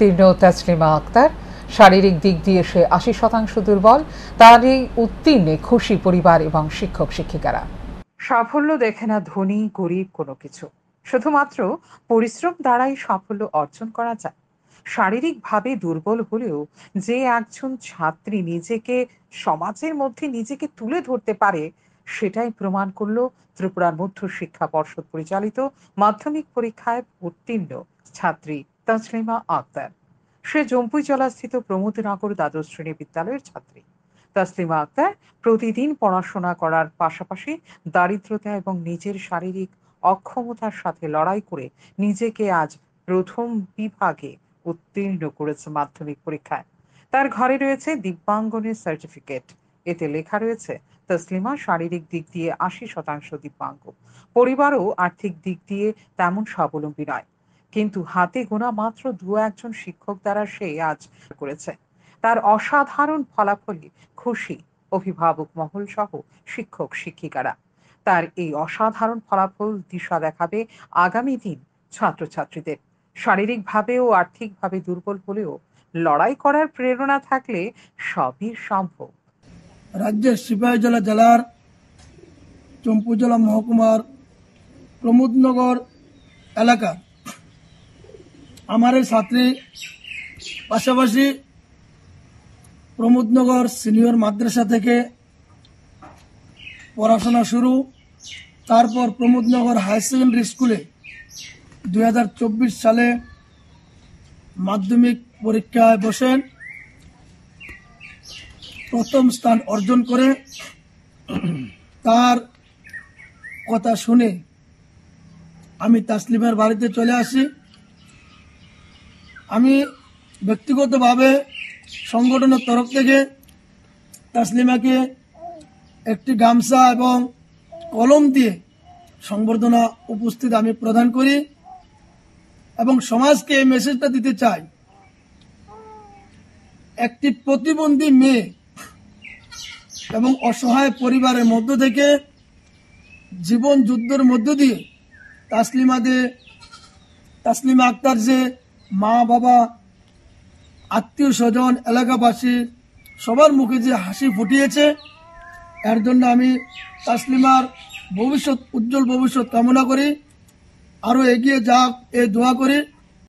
উত্তীর্ণ তাসলিমা আক্তার শারীরিক দিক দিয়ে সে ৮০% দুর্বল। তার এই উত্তীর্ণে খুশি পরিবার এবং শিক্ষক শিক্ষিকারা। সাফল্য দেখে না ধনী গরিব কোনো কিছু, শুধুমাত্র পরিশ্রম দ্বারাই সাফল্য অর্জন করা যায়। শারীরিকভাবে দুর্বল হলেও যে একজন ছাত্রী নিজেকে সমাজের মধ্যে নিজেকে তুলে ধরতে পারে, সেটাই প্রমাণ করল ত্রিপুরার মধ্য শিক্ষা পর্ষদ পরিচালিত মাধ্যমিক পরীক্ষায় উত্তীর্ণ ছাত্রী তাসলিমা আক্তার। সে জম্পুইজলাস্থিত প্রমোদনগর দ্বাদশ শ্রেণী বিদ্যালয়ের ছাত্রী। তাসলিমা আক্তার প্রতিদিন পড়াশোনা করার পাশাপাশি দারিদ্রতা এবং নিজের শারীরিক অক্ষমতার সাথে লড়াই করে নিজেকে আজ প্রথম বিভাগে উত্তীর্ণ করেছে মাধ্যমিক পরীক্ষায়। তার ঘরে রয়েছে দিব্যাঙ্গনের সার্টিফিকেট। এতে লেখা রয়েছে তসলিমা শারীরিক দিক দিয়ে ৮০% দিব্যাঙ্গ, পরিবারও আর্থিক দিক দিয়ে তেমন স্বাবলম্বী নয়, কিন্তু হাতে গোনা মাত্র ২-১ শিক্ষক দ্বারা সে আজ করেছে। তার অসাধারণ ফলাফলে খুশি অভিভাবক মহল সহ শিক্ষক শিক্ষিকারা। তার এই অসাধারণ ফলাফল দিশা দেখাবে আগামী দিন ছাত্রছাত্রীদের। শারীরিকভাবে ও আর্থিকভাবে দুর্বল হলেও লড়াই করার প্রেরণা থাকলে সবই সম্ভব। রাজ্যের সিপাহীজলা জেলার চম্পুজলা মহকুমার প্রমোদনগর এলাকা আমার এই ছাত্রী পাশাপাশি প্রমোদনগর সিনিয়র মাদ্রাসা থেকে পড়াশোনা শুরু, তারপর প্রমোদনগর হাই সেকেন্ডারি স্কুলে ২০২৪ সালে মাধ্যমিক পরীক্ষায় বসেন, প্রথম স্থান অর্জন করে। তার কথা শুনে আমি তাসলিমার বাড়িতে চলে আসি। আমি ব্যক্তিগতভাবে সংগঠনের তরফ থেকে তাসলিমাকে একটি গামছা এবং কলম দিয়ে সংবর্ধনা উপস্থিত আমি প্রদান করি এবং সমাজকে এই মেসেজটা দিতে চাই, একটি প্রতিবন্ধী মেয়ে এবং অসহায় পরিবারের মধ্য থেকে জীবন যুদ্ধের মধ্য দিয়ে তাসলিমা আক্তার যে মা বাবা আত্মীয় স্বজন এলাকাবাসী সবার মুখে যে হাসি ফুটিয়েছে, এর জন্য আমি তাসলিমার ভবিষ্যৎ উজ্জ্বল ভবিষ্যৎ কামনা করি, আরো এগিয়ে যাক এই দোয়া করি।